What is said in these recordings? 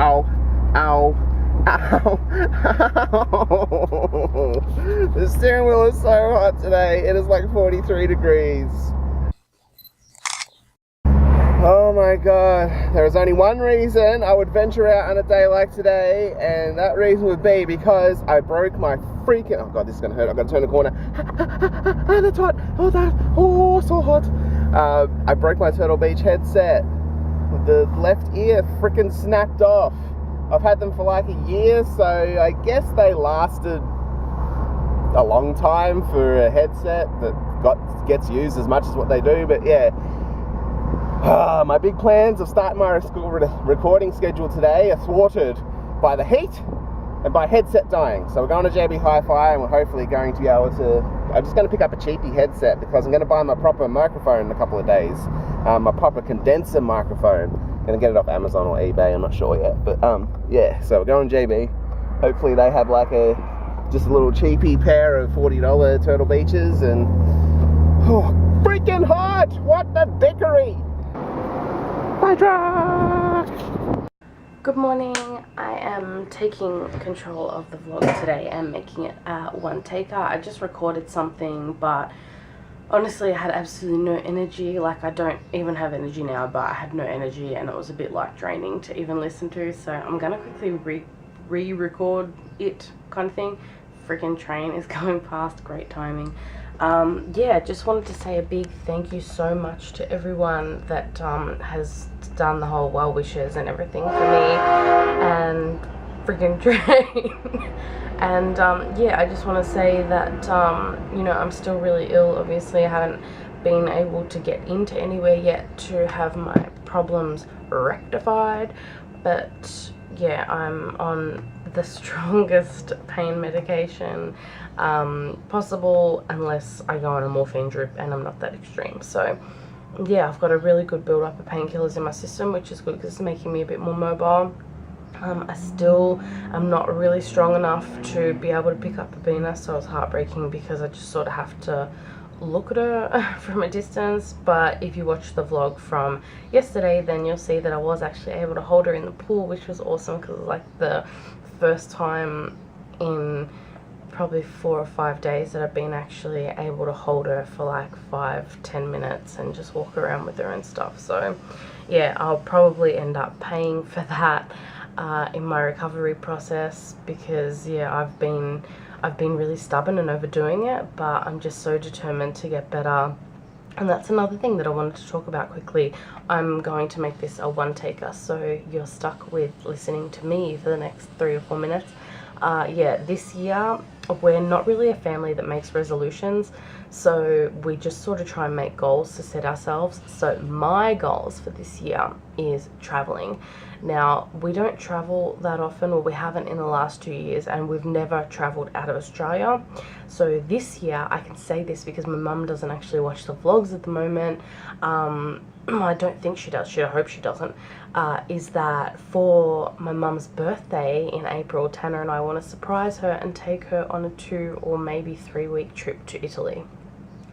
Ow, ow, ow, ow. The steering wheel is so hot today. It is like 43 degrees. Oh my god, there is only one reason I would venture out on a day like today, and that reason would be because I broke my freaking, oh god, this is gonna hurt, I've got to turn the corner. That's hot, oh, so hot. I broke my Turtle Beach headset. The left ear freaking snapped off. I've had them for like a year, so I guess they lasted a long time for a headset that gets used as much as what they do, but yeah. My big plans of starting my recording schedule today are thwarted by the heat and by headset dying. So we're going to JB Hi-Fi, and we're hopefully going to be able to... I'm just going to pick up a cheapy headset because I'm going to buy my proper microphone in a couple of days. My proper condenser microphone. I'm going to get it off Amazon or eBay, I'm not sure yet. But yeah, so we're going to JB. Hopefully they have like just a little cheapy pair of $40 Turtle Beaches, and... Oh, freaking hot! What the dickery! My truck! Good morning. I am taking control of the vlog today and making it one taker. I just recorded something, but honestly I had absolutely no energy. Like, I don't even have energy now, but I had no energy and it was a bit like draining to even listen to, so I'm gonna quickly re-record it, kind of thing. Freaking train is going past, great timing. Yeah, just wanted to say a big thank you so much to everyone that has done the whole well wishes and everything for me and freaking train. And yeah, I just want to say that you know, I'm still really ill. Obviously I haven't been able to get into anywhere yet to have my problems rectified, but yeah, I'm on the strongest pain medication possible, unless I go on a morphine drip, and I'm not that extreme. So yeah, I've got a really good build up of painkillers in my system, which is good because it's making me a bit more mobile. I still am not really strong enough to be able to pick up a Bina, so it's heartbreaking because I just sort of have to look at her from a distance. But if you watch the vlog from yesterday, then you'll see that I was actually able to hold her in the pool, which was awesome because it was like the first time in probably 4 or 5 days that I've been actually able to hold her for like 5-10 minutes and just walk around with her and stuff. So yeah, I'll probably end up paying for that in my recovery process, because yeah, I've been really stubborn and overdoing it, but I'm just so determined to get better. And that's another thing that I wanted to talk about quickly. I'm going to make this a one taker, so you're stuck with listening to me for the next 3 or 4 minutes. Yeah, this year we're not really a family that makes resolutions, so we just sort of try and make goals to set ourselves. So my goals for this year is traveling. Now, we don't travel that often, or we haven't in the last 2 years, and we've never traveled out of Australia. So this year, I can say this because my mum doesn't actually watch the vlogs at the moment. I don't think she does. I hope she doesn't. Is that for my mum's birthday in April, Tannah and I want to surprise her and take her on a 2 or maybe 3 week trip to Italy.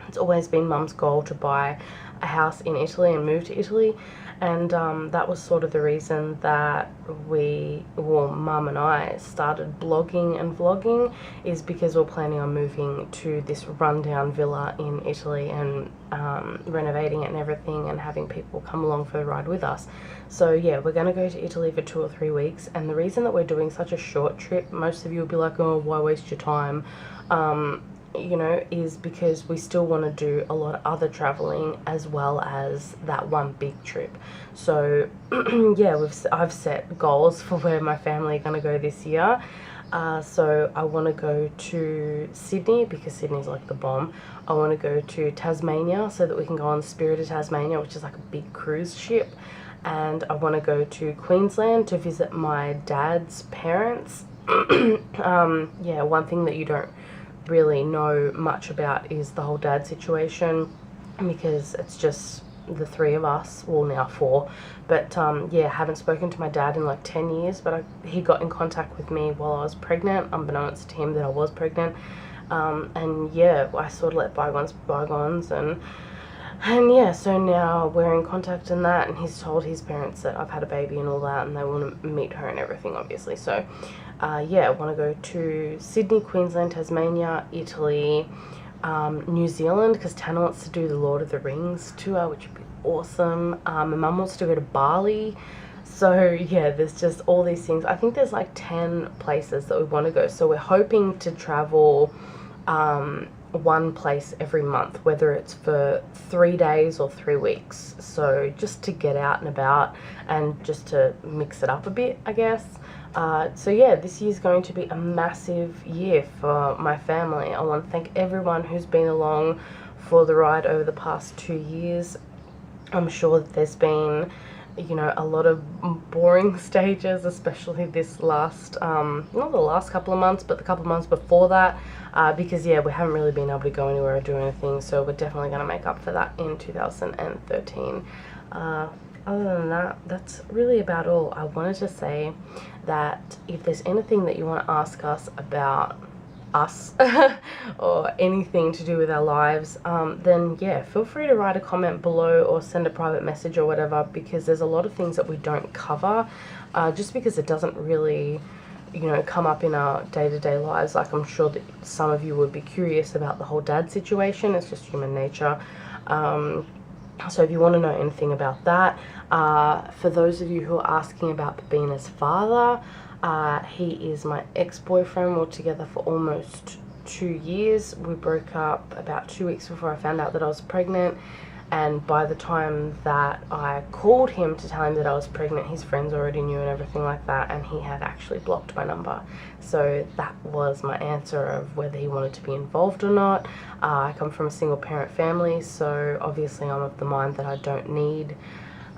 It's always been mum's goal to buy a house in Italy and move to Italy, and that was sort of the reason that mum and I started blogging and vlogging, is because we're planning on moving to this rundown villa in Italy and renovating it and everything, and having people come along for the ride with us. So yeah, we're going to go to Italy for 2 or 3 weeks, and the reason that we're doing such a short trip, most of you will be like, oh, why waste your time? You know, is because we still want to do a lot of other traveling as well as that one big trip. So yeah, I've set goals for where my family are going to go this year. So I want to go to Sydney because Sydney's like the bomb. I want to go to Tasmania so that we can go on the Spirit of Tasmania, which is like a big cruise ship. And I want to go to Queensland to visit my dad's parents. Yeah, one thing that you don't really know much about is the whole dad situation, because it's just the 3 of us, well now 4, but yeah, haven't spoken to my dad in like 10 years, but he got in contact with me while I was pregnant, unbeknownst to him that I was pregnant, and yeah, I sort of let bygones be bygones, and And yeah, so now we're in contact in that, and he's told his parents that I've had a baby and all that, and they want to meet her and everything, obviously. So yeah, I want to go to Sydney, Queensland, Tasmania, Italy, New Zealand, because Tannah wants to do the Lord of the Rings tour, which would be awesome. My mum wants to go to Bali. So yeah, there's just all these things. I think there's like 10 places that we want to go. So we're hoping to travel one place every month, whether it's for 3 days or 3 weeks. So just to get out and about and just to mix it up a bit, I guess. So yeah, this year's going to be a massive year for my family. I want to thank everyone who's been along for the ride over the past 2 years. I'm sure that there's been, you know, a lot of boring stages, especially this last, not the last couple of months, but the couple of months before that, because yeah, we haven't really been able to go anywhere or do anything, so we're definitely going to make up for that in 2013. Other than that, that's really about all. I wanted to say that if there's anything that you want to ask us about us or anything to do with our lives, then yeah, feel free to write a comment below or send a private message or whatever, because there's a lot of things that we don't cover, just because it doesn't really, you know, come up in our day-to-day lives. Like, I'm sure that some of you would be curious about the whole dad situation. It's just human nature. So if you want to know anything about that, for those of you who are asking about Babina's father, he is my ex-boyfriend. We're together for almost 2 years. We broke up about 2 weeks before I found out that I was pregnant, and by the time that I called him to tell him that I was pregnant, his friends already knew and everything like that, and he had actually blocked my number. So that was my answer of whether he wanted to be involved or not. I come from a single parent family, so obviously I'm of the mind that I don't need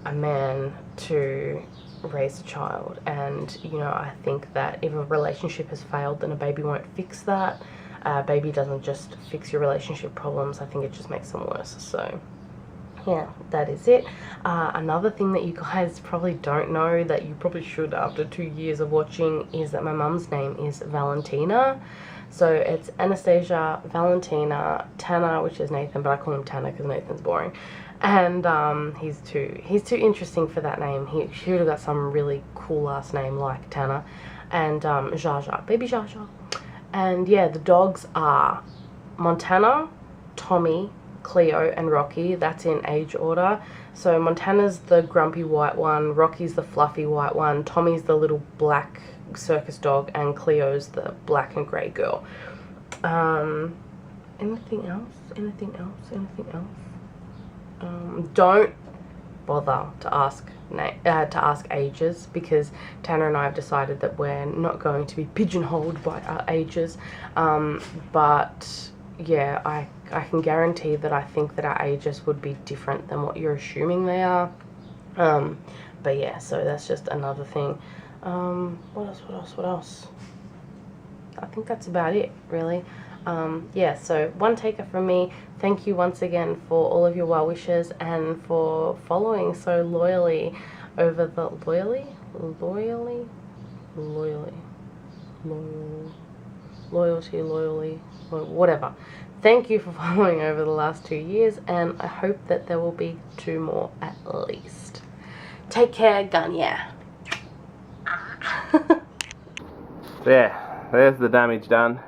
a man to raise a child, and you know, I think that if a relationship has failed, then a baby won't fix that. A baby doesn't just fix your relationship problems, I think it just makes them worse. So yeah, that is it. Another thing that you guys probably don't know, that you probably should after 2 years of watching, is that my mum's name is Valentina. So it's Anastasia, Valentina, Tannah, which is Nathan, but I call him Tannah because Nathan's boring. And he's too interesting for that name. He should have got some really cool last name like Tannah. And Jaja, baby Jaja. And yeah, the dogs are Montana, Tommy, Cleo, and Rocky. That's in age order. So Montana's the grumpy white one, Rocky's the fluffy white one, Tommy's the little black circus dog, and Cleo's the black and grey girl. Anything else? Anything else? Anything else? Don't bother to ask ages, because Tannah and I have decided that we're not going to be pigeonholed by our ages. But yeah, I can guarantee that I think that our ages would be different than what you're assuming they are. But yeah, so that's just another thing. What else? I think that's about it, really. Yeah, so one taker from me. Thank you once again for all of your well wishes and for following so loyally over the whatever. Thank you for following over the last 2 years, and I hope that there will be 2 more at least. Take care, gun, yeah. So yeah, there's the damage done.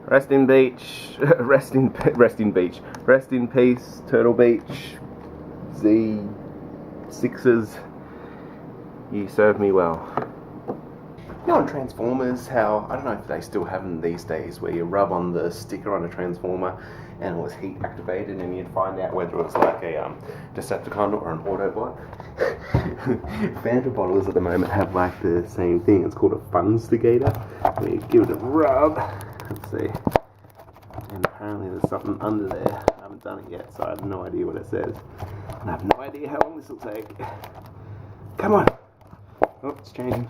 Rest in beach, rest in peace, Turtle Beach, Z6s, you served me well. You know on Transformers how, I don't know if they still have them these days, where you rub on the sticker on a Transformer and it was heat activated and you'd find out whether it was like a Decepticon or an Autobot. Fanta bottles at the moment have like the same thing. It's called a Funstigator, where you give it a rub. Let's see. And apparently there's something under there. I haven't done it yet, so I have no idea what it says. And I have no idea how long this will take. Come on! Oh, it's changing.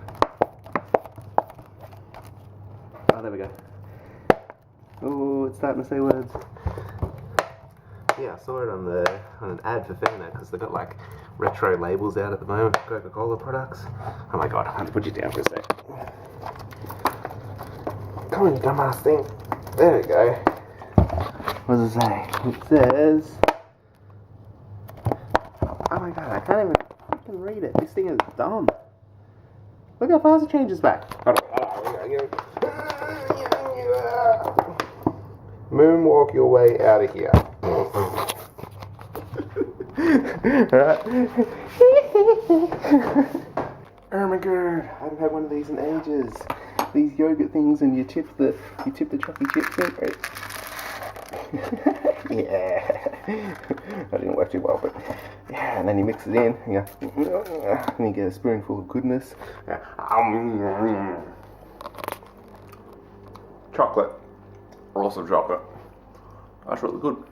Oh, there we go. Oh, it's starting to say words. Yeah, I saw it on an ad for Tannah, because they've got like retro labels out at the moment for Coca-Cola products. Oh my god, I have to put you down for a sec. Come on, you dumbass thing. There we go. What does it say? It says Oh my god, I can't even fucking read it. This thing is dumb. Look how fast it changes back. Moonwalk your way out of here. Alright. Oh my god, I haven't had one of these in ages. These yogurt things, and you tip the chocolate chips in, right? Yeah. That didn't work too well, but yeah, and then you mix it in, yeah, and you get a spoonful of goodness. Chocolate. Lots of chocolate. That's really good.